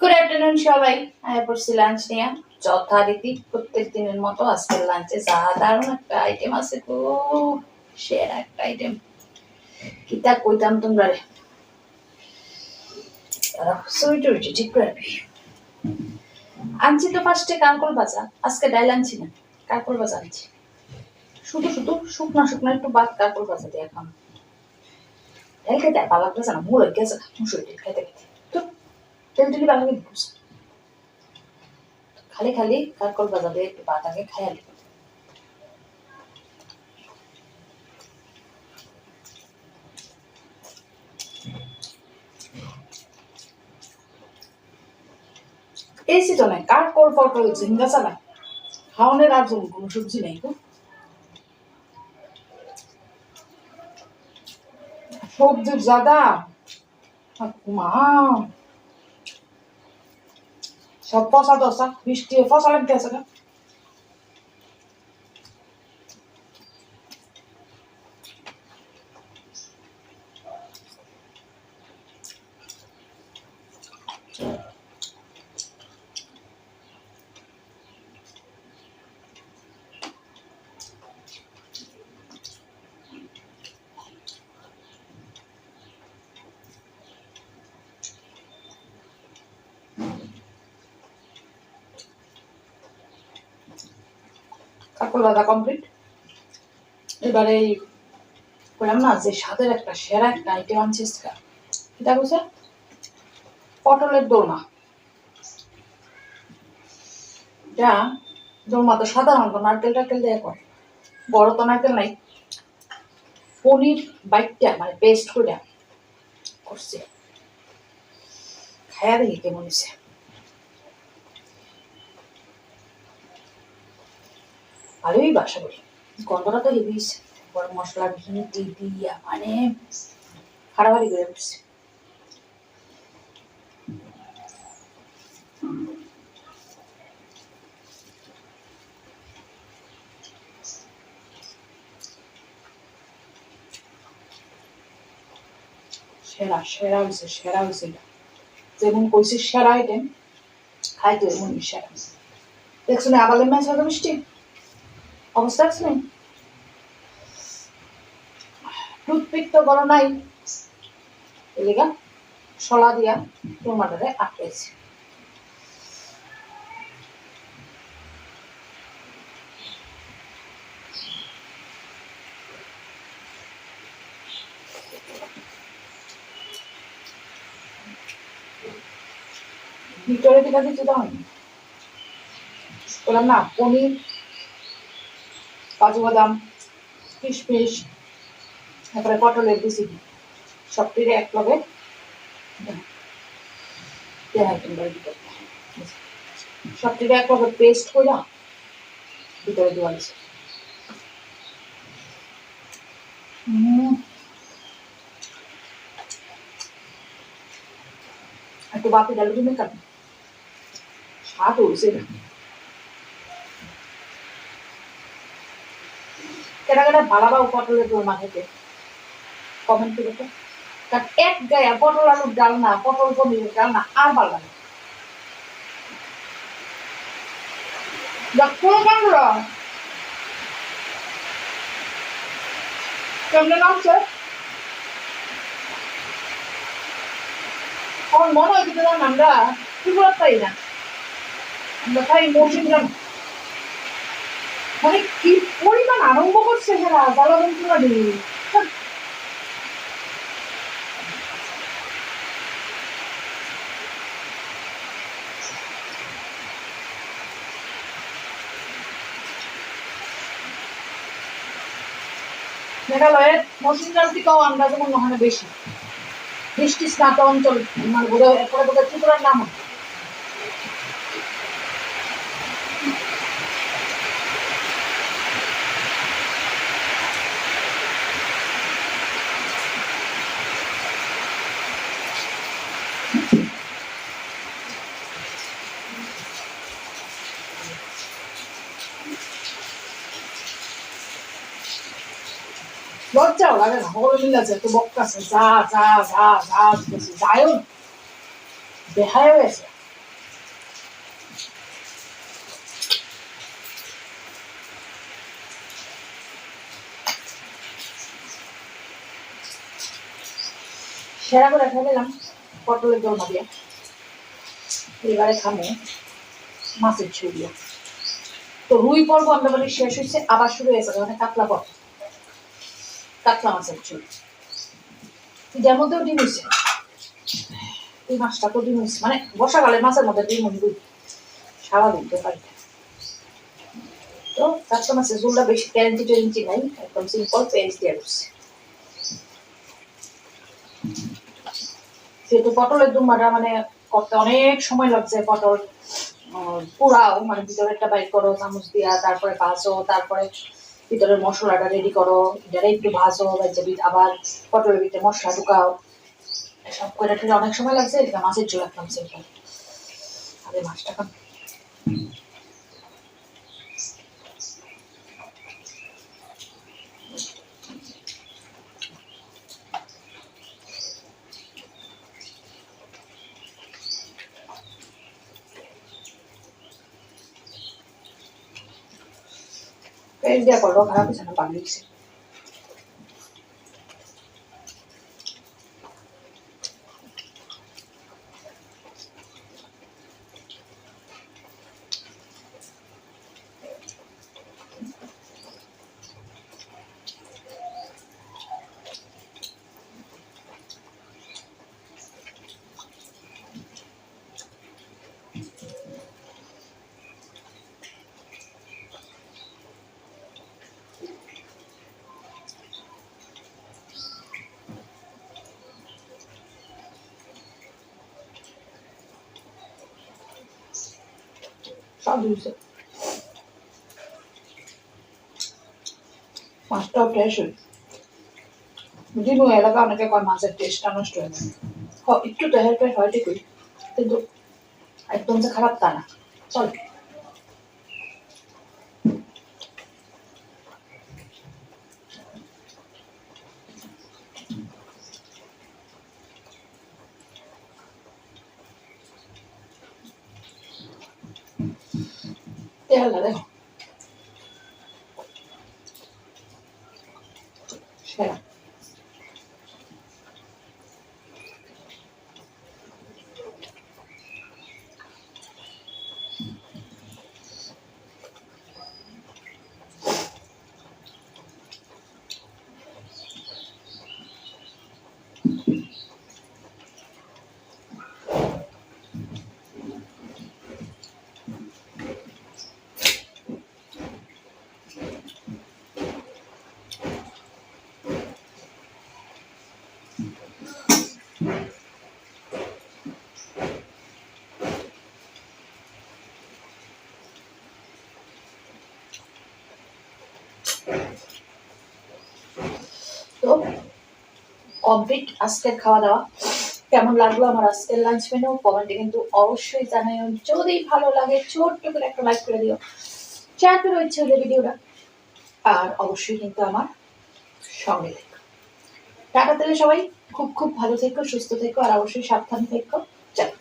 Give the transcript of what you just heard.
Good afternoon সবাই। আয়া পড়ছি লাঞ্চ নিয়ে যথারীতি প্রত্যেক দিনের মতো আজকের লাঞ্চে দারুণ একটা আইটেম আছে। খুব সেরা একটা আইটেম, কিতা কইতাম তোমরা রে। সুইট রুটি ঠিক করে আনছি তো ফার্স্টে কাঁকল ভাজা। আজকে ডাইল আনছি না, কাঁকল ভাজা আনছি। শুধু শুধু শুকনা শুকনা একটু বাদ কাঁকল ভাজা দিয়ে খাম। ডাইল খেতে ভালো লাগতেছে না, মুড় হয়ে গেছে মুসুরি ডাল খেতে খেতে। তো তেল টেলি ভালো লাগে, খালি খালি কাঁকল ভাজা দিয়ে একটু ভাত আগে খাইয়ালি। এই সিজনে কাঁকল পটল ঝিঙ্গা ছাড়া খাওয়ানোর আর কোনো সবজি নেই গো। সবজির জাদা মা সব পচা দশা বৃষ্টি ফসা লাগতে আছে না। কাঁকল ভাজা কমপ্লিট। এবারে বললাম না যে স্বাদের একটা সেরা একটা আইটেম আনছিস, এটা বুঝছে পটলের দোলমা। যা দোলমা তো সাধারণত নারকেল টারকেল দিয়ে করে, বড় তো নারকেল নাই, পনির বাইটটা মানে পেস্ট করে করছে। খায়া দেখি কেমন হয়েছে। ভালোই বাসা করি, গন্ধটা তো হেভি গরম মশলা ঘি দিয়া মানে হাড়াহাড়ি করে উঠছে। সেরা সেরা হয়েছে, সেরা হয়েছে। যেমন কইছি সেরা আইটেম খাইতে এমন সেরা। দেখছো না আবালের মাছ হতো মিষ্টি অবস্থা আছে নাই, টুথপিক তো বড় নাই, এলিগা শলা দিয়া টমাটোরে আটকেছি। ভিতরে দিকে দিতে দাও বললাম না, পনির কাজু বাদাম কিশমিশ তারপরে পটলের বিচি সবটির এক লগে সবটির এক লগে পেস্ট করে ভিতরে দেওয়া হয়েছে। একটু বাপি ডাল জন্য কাটবে স্বাদ হয়েছে না। কেটা কেটা ভালাবাও পটলের দোলমা খেতে কমেন্ট করে তো। এক গায়া পটল আলুর ডাল না, পটল পনিরের ডাল না, আর ভালো লাগে কেমনে নামছে আমার মনে হয় কিন্তু আমরা ত্রিপুরা পাই না, আমরা খাই মৌসুমগ্রাম। মানে কি পরিমাণ আরম্ভ করছে হেরা জলবন্ধুরা দিয়ে মেঘালয়ের মৌসুমগ্রাম থেকেও আমরা যেমন ওখানে বেশি বৃষ্টি স্নাত অঞ্চল, মানে বোধহয় এরপরে বোধহয় ত্রিপুরার নাম লজ্জাও লাগে না। সকলে মিলে আছে তো বক্কাছে যা যা যা যা যায়ও বেহায় হয়েছে। সেরা করে ফেলেলাম পটলের দোলমা দিয়ে। এবারে খামো মাছের ঝোল দিয়ে। তো রুই পর্ব আমরা বলি শেষ হয়েছে, আবার শুরু হয়েছে মানে কাতলা পর্ব, কাতলা মাছের ঝোল। যার মধ্যেও ডিম হয়েছে, এই মাছটা তো ডিম হয়েছে, মানে বর্ষাকালের মাছের মধ্যে ডিম হইবে স্বাভাবিক ব্যাপার। তো কাতলা মাছের ঝোলটা বেশি ট্যালেন্টি ট্যালেন্টি নাই, একদম সিম্পল পেঁয়াজ দিয়ে করছি। যেহেতু পটলের দুম্বাটা মানে করতে অনেক সময় লাগছে, পটল পুরাও মানে ভিতরেরটা বাইর করো চামচ দিয়া, তারপরে ভাজো, তারপরে ভিতরের মশলাটা রেডি করো, এটারে একটু ভাজো, আবার পটলের ভিতরে মশলা ঢুকাও, সব করে ঠেলে অনেক সময় লাগছে। এটা মাছের ঝোল একদম সিম্পল। আরে মাছটা খান। পেঁয়াজ দেওয়া করলো খারাপ হয়েছে না, পানি দিচ্ছে। সব দিয়েছে, মাছটাও ফ্রেশ হয়েছে। বুঝিনি এলাকা অনেকে কয় মাছের টেস্টটা নষ্ট হয়ে যায়, একটু তো হেল্প হয় ঠিকই, কিন্তু একদম যে খারাপ তা না, চল। তেল দেখো সেরা। তো কমপ্লিট আজকের খাওয়া দাওয়া। কেমন লাগলো আমার আজকের লাঞ্চ মেনু কমেন্টে কিন্তু অবশ্যই জানাও। যদি ভালো লাগে ছোট্ট করে একটা লাইক করে দিও, শেয়ার করে ইচ্ছে হলে ভিডিওটা, আর অবশ্যই কিন্তু আমার সঙ্গে থেকো। টাটা, তাহলে সবাই খুব খুব ভালো থেকো, সুস্থ থেকো, আর অবশ্যই সাবধানে থেকো। চলো।